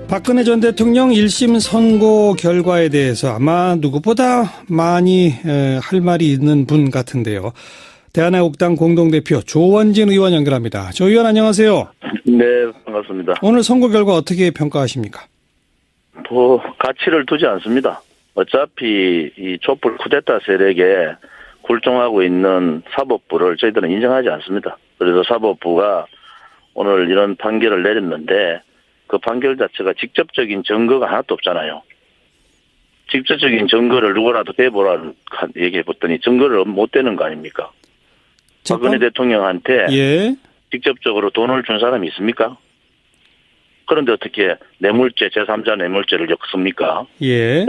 박근혜 전 대통령 1심 선고 결과에 대해서 아마 누구보다 많이 할 말이 있는 분 같은데요. 대한애국당 공동대표 조원진 의원 연결합니다. 조 의원 안녕하세요. 네, 반갑습니다. 오늘 선고 결과 어떻게 평가하십니까? 가치를 두지 않습니다. 어차피 이 촛불 쿠데타 세력에 굴종하고 있는 사법부를 저희들은 인정하지 않습니다. 그래서 사법부가 오늘 이런 판결을 내렸는데 그 판결 자체가 직접적인 증거가 하나도 없잖아요. 직접적인 증거를 누구라도 대보라 얘기해봤더니 증거를 못 대는 거 아닙니까? 박근혜 대통령한테 직접적으로 돈을 준 사람이 있습니까? 그런데 어떻게 뇌물죄, 제3자 뇌물죄를 엮습니까?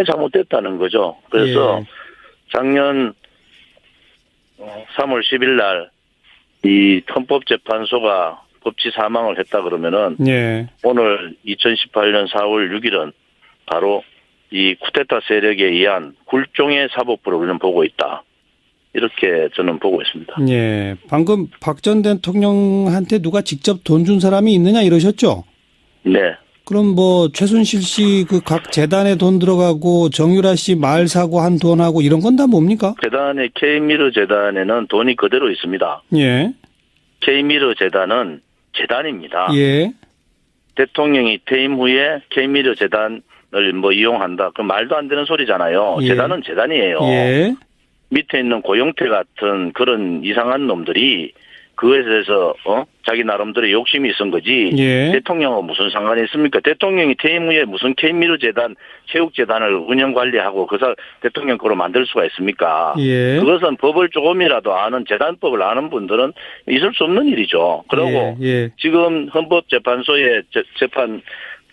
잘못됐다는 거죠. 그래서 작년 3월 10일 날 이 헌법재판소가 법치 사망을 했다 그러면은 오늘 2018년 4월 6일은 바로 이 쿠데타 세력에 의한 굴종의 사법부로 우리는 보고 있다. 이렇게 저는 보고 있습니다. 방금 박 전 대통령한테 누가 직접 돈 준 사람이 있느냐 이러셨죠? 네. 그럼 뭐 최순실 씨 그 각 재단에 돈 들어가고 정유라 씨 마을 사고 한 돈하고 이런 건 다 뭡니까? 재단의 K미르 재단에는 돈이 그대로 있습니다. K미르 재단은 재단입니다. 대통령이 퇴임 후에 K미르 재단을 이용한다. 그 말도 안 되는 소리잖아요. 재단은 재단이에요. 밑에 있는 고용태 같은 그런 이상한 놈들이 그것에 대해서 자기 나름대로 욕심이 있은 거지 대통령하고 무슨 상관이 있습니까? 대통령이 퇴임 후에 무슨 K미르 재단, 체육재단을 운영 관리하고 그래서 대통령 거로 만들 수가 있습니까? 그것은 법을 조금이라도 아는 재단법을 아는 분들은 있을 수 없는 일이죠. 그리고 지금 헌법재판소에 재판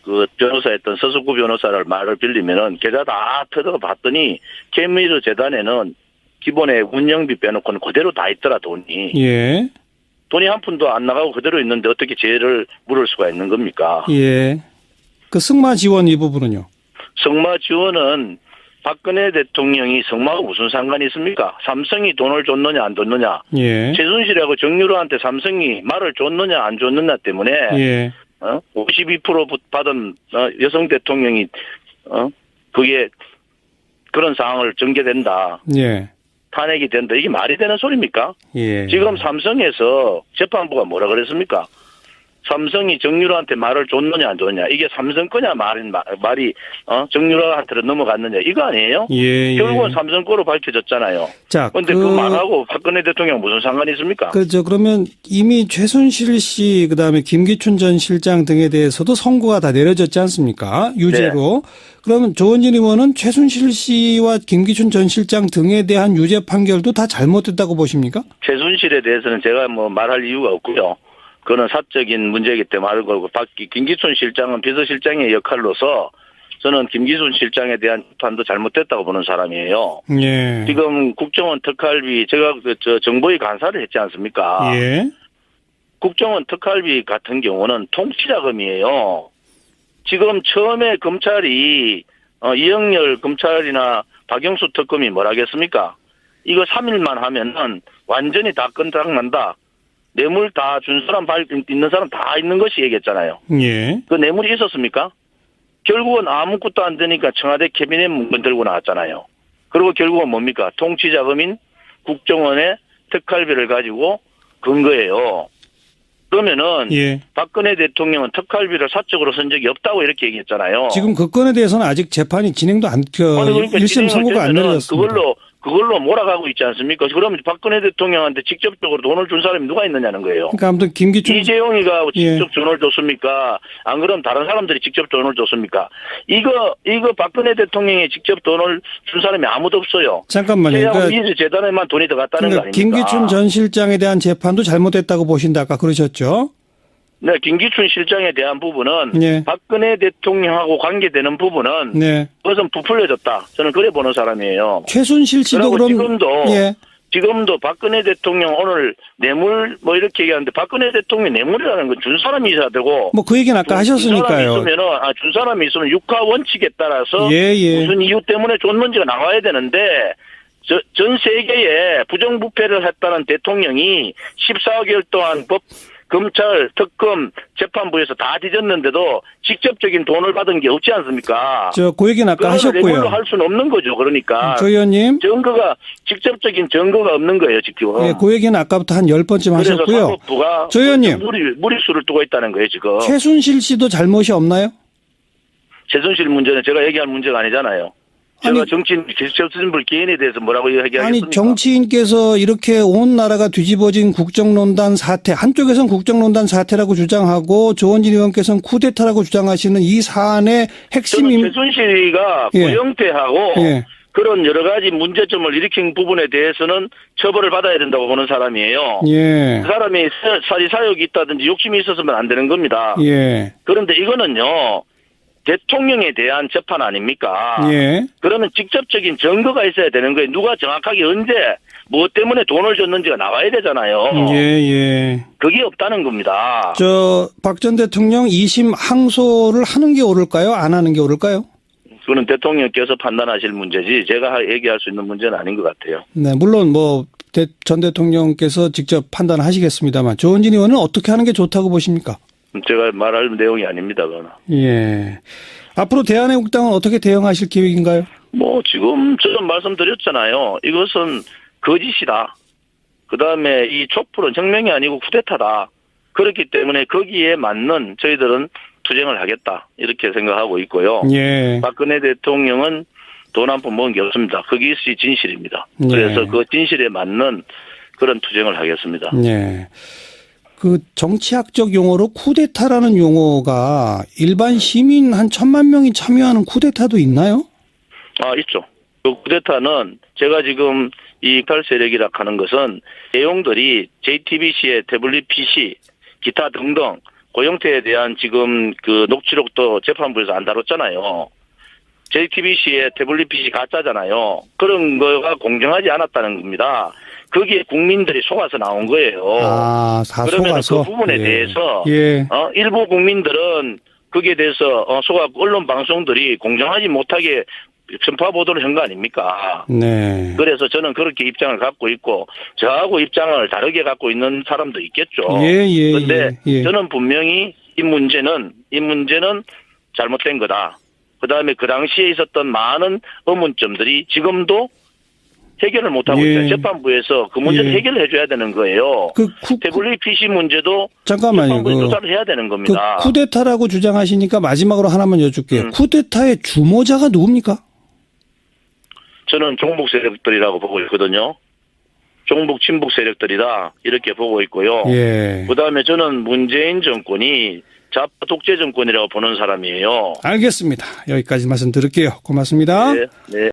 그 변호사였던 서수구 변호사를 말을 빌리면은 계좌 다 뜯어 봤더니 K미르 재단에는 기본에 운영비 빼놓고는 그대로 다 있더라 돈이. 돈이 한 푼도 안 나가고 그대로 있는데 어떻게 죄를 물을 수가 있는 겁니까? 그 승마 지원 이 부분은요? 승마 지원은 박근혜 대통령이 승마하고 무슨 상관이 있습니까? 삼성이 돈을 줬느냐 안 줬느냐. 최순실하고 정유라한테 삼성이 말을 줬느냐 안 줬느냐 때문에 52% 받은 여성 대통령이 그게 그런 상황을 전개된다. 탄핵이 된다. 이게 말이 되는 소리입니까? 지금 삼성에서 재판부가 뭐라 그랬습니까? 삼성이 정유라한테 말을 줬느냐 안 줬느냐. 이게 삼성 거냐 말이 정유라한테 넘어갔느냐. 이거 아니에요? 결국은 삼성 거로 밝혀졌잖아요. 그런데 그 말하고 박근혜 대통령 무슨 상관이 있습니까? 그러면 이미 최순실 씨 그다음에 김기춘 전 실장 등에 대해서도 선고가 다 내려졌지 않습니까? 유죄로. 그러면 조원진 의원은 최순실 씨와 김기춘 전 실장 등에 대한 유죄 판결도 다 잘못됐다고 보십니까? 최순실에 대해서는 제가 뭐 말할 이유가 없고요. 그거는 사적인 문제이기 때문에 말을 걸고 김기춘 실장은 비서실장의 역할로서 저는 김기춘 실장에 대한 판도 잘못됐다고 보는 사람이에요. 지금 국정원 특활비 제가 정보위 간사를 했지 않습니까? 국정원 특활비 같은 경우는 통치자금이에요. 지금 처음에 검찰이 이영렬 검찰이나 박영수 특검이 뭐라 하겠습니까? 이거 3일만 하면은 완전히 다 끝장난다. 뇌물 다 준 사람 있는 사람 다 있는 것이 얘기했잖아요. 그 뇌물이 있었습니까? 결국은 아무것도 안 되니까 청와대 캐비넷 문건 들고 나왔잖아요. 그리고 결국은 뭡니까? 통치자금인 국정원의 특활비를 가지고 건 거예요. 그러면은 박근혜 대통령은 특활비를 사적으로 쓴 적이 없다고 이렇게 얘기했잖아요. 지금 그 건에 대해서는 아직 재판이 진행도 그러니까 1심 선고가 안 내려졌습니다. 그걸로 몰아가고 있지 않습니까? 그러면 박근혜 대통령한테 직접적으로 돈을 준 사람이 누가 있느냐는 거예요. 그러니까 아무튼 김기춘 이재용이가 직접 돈을 줬습니까? 안 그러면 다른 사람들이 직접 돈을 줬습니까? 이거 박근혜 대통령이 직접 돈을 준 사람이 아무도 없어요. 잠깐만요. 그러니까 재단에만 돈이 들어갔다는 거 아닙니까? 김기춘 전 실장에 대한 재판도 잘못됐다고 보신다 아까 그러셨죠? 네, 김기춘 실장에 대한 부분은 박근혜 대통령하고 관계되는 부분은 그것은 부풀려졌다. 저는 그래 보는 사람이에요. 최순실 씨도 그럼 지금도 박근혜 대통령 오늘 뇌물 뭐 이렇게 얘기하는데 박근혜 대통령이 뇌물이라는 건 준 사람이 있어야 되고 뭐 그 얘기는 아까 하셨으니까요. 준 사람이 있으면 육하 원칙에 따라서 무슨 이유 때문에 줬는지가 나와야 되는데 전 세계에 부정부패를 했다는 대통령이 14개월 동안 검찰, 특검, 재판부에서 다 뒤졌는데도 직접적인 돈을 받은 게 없지 않습니까? 그 얘기는 아까 하셨고요. 그걸로 할 수는 없는 거죠. 그러니까. 조 의원님. 직접적인 증거가 없는 거예요, 지금. 네, 그 얘기는 아까부터 한 10번쯤 하셨고요. 그래서 사법부가 조 의원님. 무리수를 두고 있다는 거예요, 지금. 최순실 씨도 잘못이 없나요? 최순실 문제는 제가 얘기할 문제가 아니잖아요. 제가 정치인, 최순실 개인에 대해서 뭐라고 얘기하겠습니까? 아니, 정치인께서 이렇게 온 나라가 뒤집어진 국정농단 사태, 한쪽에서는 국정농단 사태라고 주장하고 조원진 의원께서는 쿠데타라고 주장하시는 이 사안의 핵심이. 최순실이가 고영태하고 그런 여러 가지 문제점을 일으킨 부분에 대해서는 처벌을 받아야 된다고 보는 사람이에요. 그 사람이 사리사욕이 있다든지 욕심이 있었으면 안 되는 겁니다. 그런데 이거는요. 대통령에 대한 재판 아닙니까? 그러면 직접적인 증거가 있어야 되는 거예요. 누가 정확하게 언제 무엇 때문에 돈을 줬는지가 나와야 되잖아요. 그게 없다는 겁니다. 박 전 대통령 2심 항소를 하는 게 옳을까요? 안 하는 게 옳을까요? 그건 대통령께서 판단하실 문제지 제가 얘기할 수 있는 문제는 아닌 것 같아요. 네, 물론 전 대통령께서 직접 판단하시겠습니다만 조원진 의원은 어떻게 하는 게 좋다고 보십니까? 제가 말할 내용이 아닙니다, 그거는. 앞으로 대한애국당은 어떻게 대응하실 계획인가요? 지금 저는 말씀드렸잖아요. 이것은 거짓이다. 그 다음에 이 촛불은 혁명이 아니고 쿠데타다. 그렇기 때문에 거기에 맞는 저희들은 투쟁을 하겠다. 이렇게 생각하고 있고요. 박근혜 대통령은 돈 한 푼 먹은 게 없습니다. 그것이 진실입니다. 그래서 그 진실에 맞는 그런 투쟁을 하겠습니다. 그 정치학적 용어로 쿠데타라는 용어가 일반 시민 한 1,000만 명이 참여하는 쿠데타도 있나요? 있죠. 그 쿠데타는 제가 지금 이 이탈 세력이라 하는 것은 내용들이 JTBC의 태블릿 PC, 기타 등등 고영태에 대한 지금 그 녹취록도 재판부에서 안 다뤘잖아요. JTBC의 태블릿 PC 가짜잖아요. 그런 거가 공정하지 않았다는 겁니다. 거기에 국민들이 속아서 나온 거예요. 그러면 그 부분에 대해서 일부 국민들은 거기에 대해서 속아 언론 방송들이 공정하지 못하게 편파 보도를 한 거 아닙니까? 그래서 저는 그렇게 입장을 갖고 있고 저하고 입장을 다르게 갖고 있는 사람도 있겠죠. 그런데 저는 분명히 이 문제는 잘못된 거다. 그다음에 그 당시에 있었던 많은 의문점들이 지금도 해결을 못하고 있어요. 재판부에서 그 문제를 해결해 줘야 되는 거예요. 태블릿 PC 문제도 재판부에 조사를 해야 되는 겁니다. 쿠데타라고 주장하시니까 마지막으로 하나만 여쭐게요. 쿠데타의 주모자가 누굽니까? 저는 종북 세력들이라고 보고 있거든요. 종북 친북 세력들이다 이렇게 보고 있고요. 그다음에 저는 문재인 정권이 좌파 독재 정권이라고 보는 사람이에요. 알겠습니다. 여기까지 말씀 드릴게요. 고맙습니다. 네.